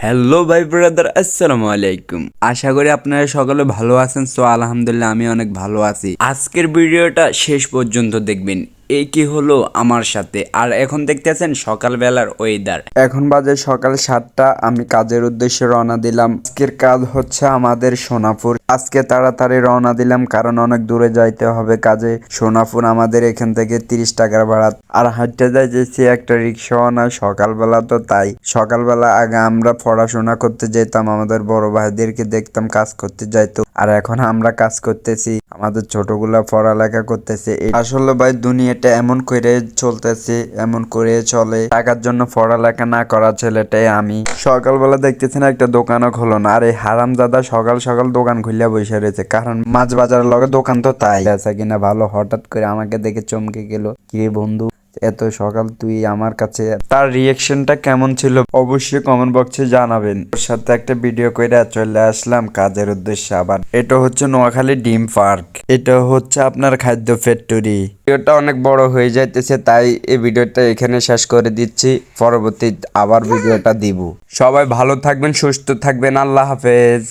Hello ভাই brother, আসসালামু আলাইকুম। আশা করি আপনারা সকলে ভালো আছেন। সো আলহামদুলিল্লাহ আমি অনেক ভালো আছি। আজকের ভিডিওটা শেষ পর্যন্ত দেখবেন। এই কি হলো আমার সাথে, আর এখন দেখতেছেন সকালবেলার ওয়েদার। এখন বাজে সকাল 7টা। আমি কাজের উদ্দেশ্যে রওনা দিলাম। আজকের কাজ হচ্ছে আমাদের সোনাপুর। আজকে তাড়াতাড়ি রওনা দিলাম কারণ অনেক দূরে যাইতে হবে কাজে। সোনাপুর আমাদের এখান থেকে 30 টাকার ভাড়া। আর হাঁটতে যাইতেছি একটা রিক্সাও না, সকালবেলা তো তাই। সকালবেলা আগে আমরা পড়াশোনা করতে যেতাম, আমাদের বড় ভাইদেরকে দেখতাম কাজ করতে যাইতো। আর এখন আমরা কাজ করতেছি, আমাদের ছোটগুলা পড়ালেখা করতেছে। আসলে ভাই দুনিয়াটা এমন করে চলতেছে, এমন করে চলে। টাকার জন্য পড়ালেখা না করা ছেলেটাই আমি। সকালবেলা দেখতেছেন একটা দোকানও খোলো না, আর এই হারামজাদা সকাল সকাল দোকান খুলিয়া বসে রয়েছে। কারণ মাছ বাজারের লগে দোকান তো তাই আছে কিনা ভালো। হঠাৎ করে আমাকে দেখে চমকে গেল, কি রে বন্ধু এত সকাল তুই আমার কাছে। তার রিয়েকশনটা কেমন ছিল অবশ্যই কমেন্ট বক্সে জানাবেন। ওর সাথে একটা ভিডিও কইরা চলে আসলাম কাজের উদ্দেশ্যে। আবার এটা হচ্ছে নোয়াখালী ডিম পার্ক, এটা হচ্ছে আপনার খাদ্য ফ্যাক্টরি। ভিডিওটা অনেক বড় হয়ে যাইতেছে, তাই এই ভিডিওটা এখানে শেষ করে দিচ্ছি। পরবর্তী আবার ভিডিওটা দিব। সবাই ভালো থাকবেন, সুস্থ থাকবেন। আল্লাহ হাফেজ।